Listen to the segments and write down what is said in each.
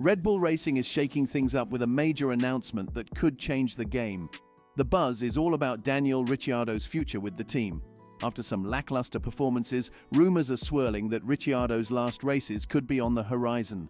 Red Bull Racing is shaking things up with a major announcement that could change the game. The buzz is all about Daniel Ricciardo's future with the team. After some lackluster performances, rumors are swirling that Ricciardo's last races could be on the horizon.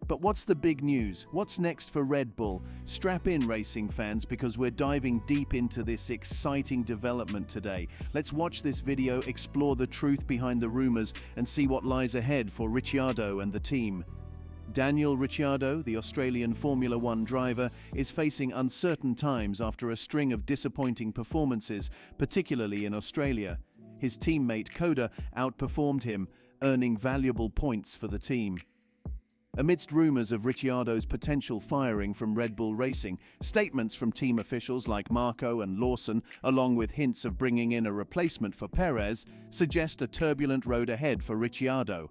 But what's the big news? What's next for Red Bull? Strap in, racing fans, because we're diving deep into this exciting development today. Let's watch this video, explore the truth behind the rumors, and see what lies ahead for Ricciardo and the team. Daniel Ricciardo, the Australian Formula One driver, is facing uncertain times after a string of disappointing performances, particularly in Australia. His teammate Coda outperformed him, earning valuable points for the team. Amidst rumors of Ricciardo's potential firing from Red Bull Racing, statements from team officials like Marko and Lawson, along with hints of bringing in a replacement for Perez, suggest a turbulent road ahead for Ricciardo.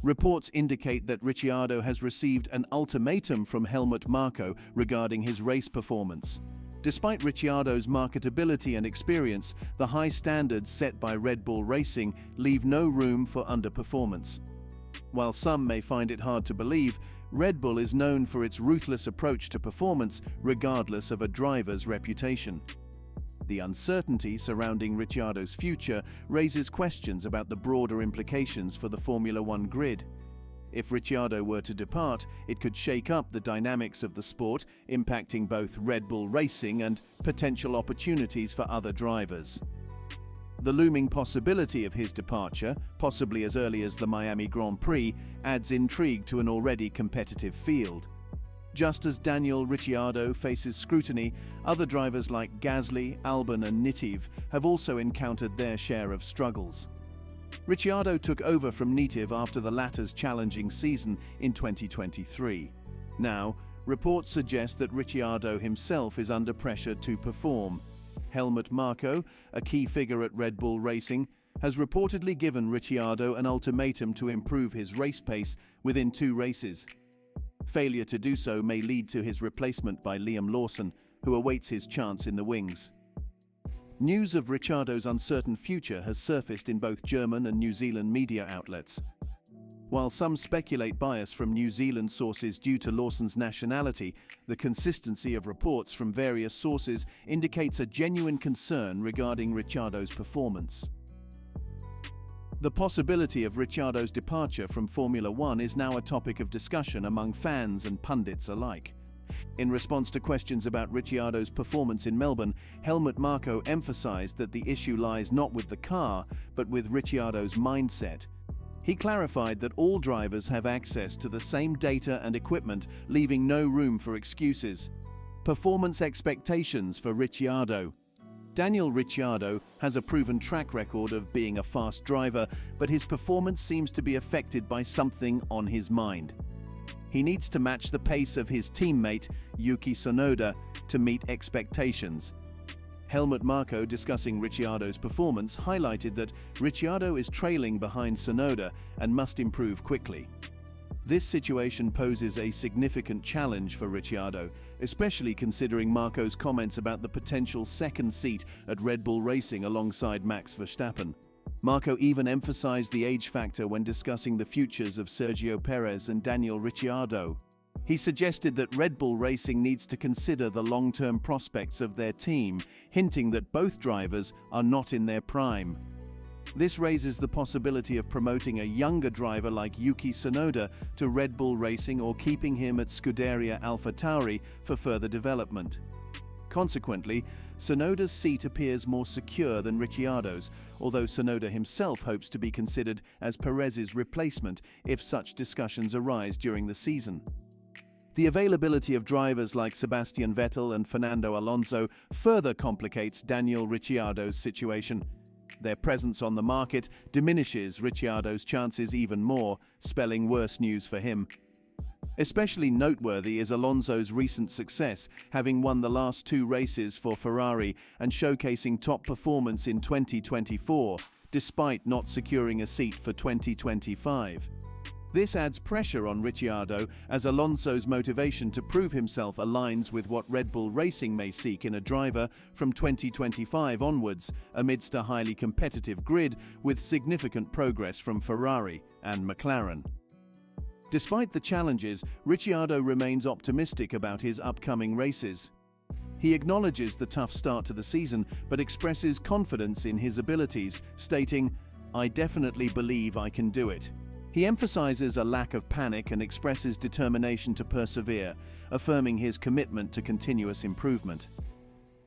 Reports indicate that Ricciardo has received an ultimatum from Helmut Marko regarding his race performance. Despite Ricciardo's marketability and experience, the high standards set by Red Bull Racing leave no room for underperformance. While some may find it hard to believe, Red Bull is known for its ruthless approach to performance, regardless of a driver's reputation. The uncertainty surrounding Ricciardo's future raises questions about the broader implications for the Formula One grid. If Ricciardo were to depart, it could shake up the dynamics of the sport, impacting both Red Bull Racing and potential opportunities for other drivers. The looming possibility of his departure, possibly as early as the Miami Grand Prix, adds intrigue to an already competitive field. Just as Daniel Ricciardo faces scrutiny, other drivers like Gasly, Albon and Nittive have also encountered their share of struggles. Ricciardo took over from Nittive after the latter's challenging season in 2023. Now, reports suggest that Ricciardo himself is under pressure to perform. Helmut Marko, a key figure at Red Bull Racing, has reportedly given Ricciardo an ultimatum to improve his race pace within 2 races. Failure to do so may lead to his replacement by Liam Lawson, who awaits his chance in the wings. News of Ricciardo's uncertain future has surfaced in both German and New Zealand media outlets. While some speculate bias from New Zealand sources due to Lawson's nationality, the consistency of reports from various sources indicates a genuine concern regarding Ricciardo's performance. The possibility of Ricciardo's departure from Formula One is now a topic of discussion among fans and pundits alike. In response to questions about Ricciardo's performance in Melbourne, Helmut Marko emphasized that the issue lies not with the car, but with Ricciardo's mindset. He clarified that all drivers have access to the same data and equipment, leaving no room for excuses. Performance expectations for Ricciardo. Daniel Ricciardo has a proven track record of being a fast driver, but his performance seems to be affected by something on his mind. He needs to match the pace of his teammate, Yuki Tsunoda, to meet expectations. Helmut Marko, discussing Ricciardo's performance, highlighted that Ricciardo is trailing behind Tsunoda and must improve quickly. This situation poses a significant challenge for Ricciardo, especially considering Marko's comments about the potential second seat at Red Bull Racing alongside Max Verstappen. Marko even emphasized the age factor when discussing the futures of Sergio Perez and Daniel Ricciardo. He suggested that Red Bull Racing needs to consider the long-term prospects of their team, hinting that both drivers are not in their prime. This raises the possibility of promoting a younger driver like Yuki Tsunoda to Red Bull Racing or keeping him at Scuderia AlphaTauri for further development. Consequently, Tsunoda's seat appears more secure than Ricciardo's, although Tsunoda himself hopes to be considered as Perez's replacement if such discussions arise during the season. The availability of drivers like Sebastian Vettel and Fernando Alonso further complicates Daniel Ricciardo's situation. Their presence on the market diminishes Ricciardo's chances even more, spelling worse news for him. Especially noteworthy is Alonso's recent success, having won the last 2 races for Ferrari and showcasing top performance in 2024, despite not securing a seat for 2025. This adds pressure on Ricciardo, as Alonso's motivation to prove himself aligns with what Red Bull Racing may seek in a driver from 2025 onwards, amidst a highly competitive grid with significant progress from Ferrari and McLaren. Despite the challenges, Ricciardo remains optimistic about his upcoming races. He acknowledges the tough start to the season, but expresses confidence in his abilities, stating, "I definitely believe I can do it." He emphasizes a lack of panic and expresses determination to persevere, affirming his commitment to continuous improvement.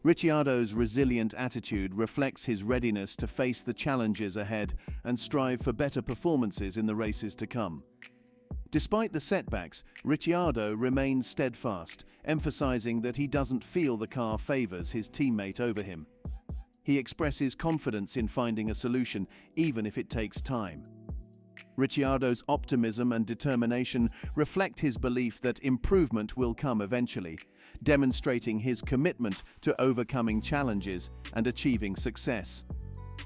Ricciardo's resilient attitude reflects his readiness to face the challenges ahead and strive for better performances in the races to come. Despite the setbacks, Ricciardo remains steadfast, emphasizing that he doesn't feel the car favors his teammate over him. He expresses confidence in finding a solution, even if it takes time. Ricciardo's optimism and determination reflect his belief that improvement will come eventually, demonstrating his commitment to overcoming challenges and achieving success.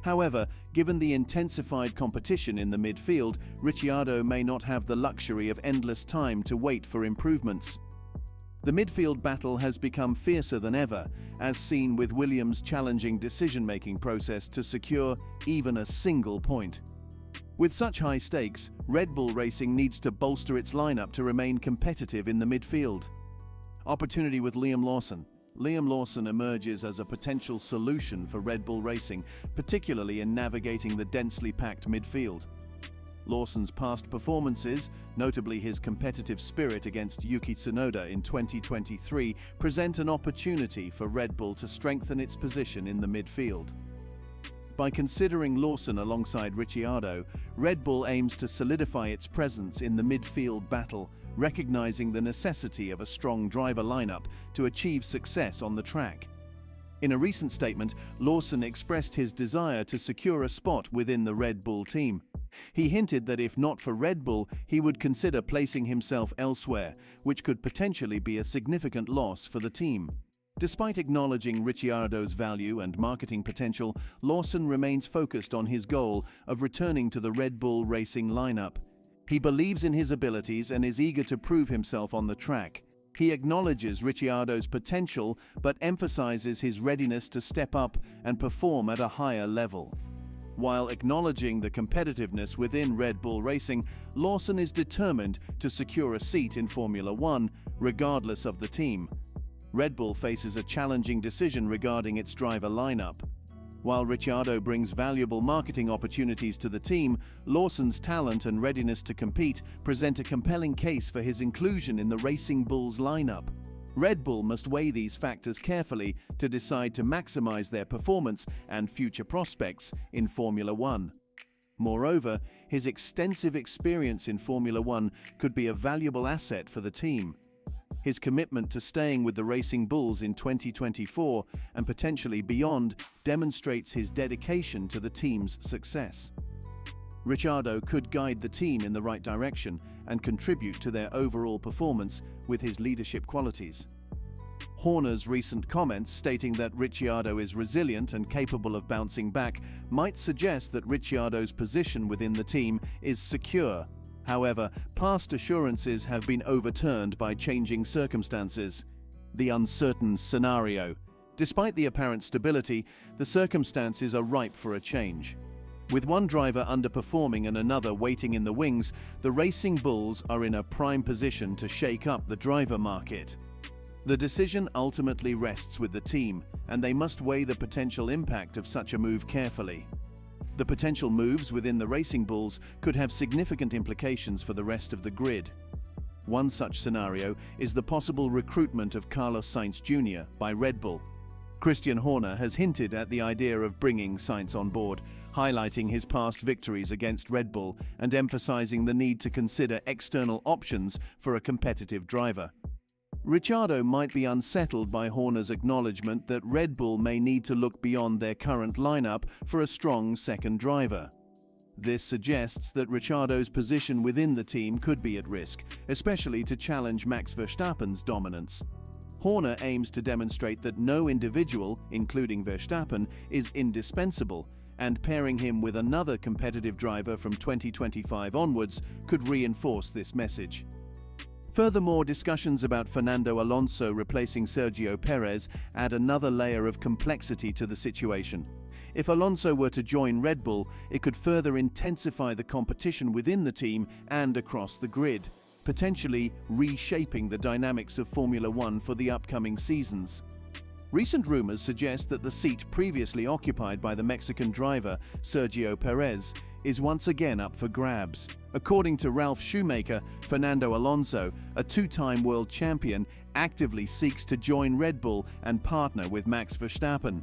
However, given the intensified competition in the midfield, Ricciardo may not have the luxury of endless time to wait for improvements. The midfield battle has become fiercer than ever, as seen with Williams' challenging decision-making process to secure even a single point. With such high stakes, Red Bull Racing needs to bolster its lineup to remain competitive in the midfield. Opportunity with Liam Lawson. Liam Lawson emerges as a potential solution for Red Bull Racing, particularly in navigating the densely packed midfield. Lawson's past performances, notably his competitive spirit against Yuki Tsunoda in 2023, present an opportunity for Red Bull to strengthen its position in the midfield. By considering Lawson alongside Ricciardo, Red Bull aims to solidify its presence in the midfield battle, recognizing the necessity of a strong driver lineup to achieve success on the track. In a recent statement, Lawson expressed his desire to secure a spot within the Red Bull team. He hinted that if not for Red Bull, he would consider placing himself elsewhere, which could potentially be a significant loss for the team. Despite acknowledging Ricciardo's value and marketing potential, Lawson remains focused on his goal of returning to the Red Bull Racing lineup. He believes in his abilities and is eager to prove himself on the track. He acknowledges Ricciardo's potential but emphasizes his readiness to step up and perform at a higher level. While acknowledging the competitiveness within Red Bull Racing, Lawson is determined to secure a seat in Formula One, regardless of the team. Red Bull faces a challenging decision regarding its driver lineup. While Ricciardo brings valuable marketing opportunities to the team, Lawson's talent and readiness to compete present a compelling case for his inclusion in the Racing Bulls lineup. Red Bull must weigh these factors carefully to decide to maximize their performance and future prospects in Formula One. Moreover, his extensive experience in Formula One could be a valuable asset for the team. His commitment to staying with the Racing Bulls in 2024 and potentially beyond demonstrates his dedication to the team's success. Ricciardo could guide the team in the right direction and contribute to their overall performance with his leadership qualities. Horner's recent comments stating that Ricciardo is resilient and capable of bouncing back might suggest that Ricciardo's position within the team is secure. However, past assurances have been overturned by changing circumstances. The uncertain scenario. Despite the apparent stability, the circumstances are ripe for a change. With one driver underperforming and another waiting in the wings, the Racing Bulls are in a prime position to shake up the driver market. The decision ultimately rests with the team, and they must weigh the potential impact of such a move carefully. The potential moves within the Racing Bulls could have significant implications for the rest of the grid. One such scenario is the possible recruitment of Carlos Sainz Jr. by Red Bull. Christian Horner has hinted at the idea of bringing Sainz on board, highlighting his past victories against Red Bull and emphasizing the need to consider external options for a competitive driver. Ricciardo might be unsettled by Horner's acknowledgement that Red Bull may need to look beyond their current lineup for a strong second driver. This suggests that Ricciardo's position within the team could be at risk, especially to challenge Max Verstappen's dominance. Horner aims to demonstrate that no individual, including Verstappen, is indispensable, and pairing him with another competitive driver from 2025 onwards could reinforce this message. Furthermore, discussions about Fernando Alonso replacing Sergio Perez add another layer of complexity to the situation. If Alonso were to join Red Bull, it could further intensify the competition within the team and across the grid. potentially reshaping the dynamics of Formula One for the upcoming seasons. Recent rumors suggest that the seat previously occupied by the Mexican driver Sergio Perez is once again up for grabs. According to Ralf Schumacher, Fernando Alonso, a two-time world champion, actively seeks to join Red Bull and partner with Max Verstappen.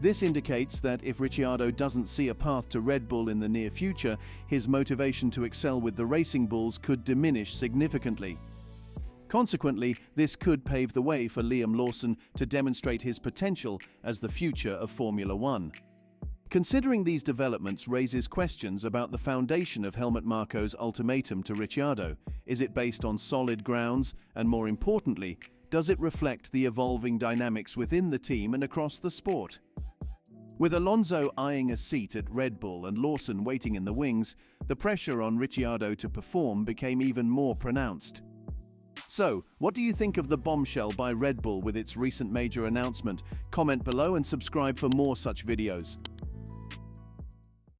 This indicates that if Ricciardo doesn't see a path to Red Bull in the near future, his motivation to excel with the Racing Bulls could diminish significantly. Consequently, this could pave the way for Liam Lawson to demonstrate his potential as the future of Formula One. Considering these developments raises questions about the foundation of Helmut Marko's ultimatum to Ricciardo. Is it based on solid grounds, and more importantly, does it reflect the evolving dynamics within the team and across the sport? With Alonso eyeing a seat at Red Bull and Lawson waiting in the wings, the pressure on Ricciardo to perform became even more pronounced. So, what do you think of the bombshell by Red Bull with its recent major announcement? Comment below and subscribe for more such videos.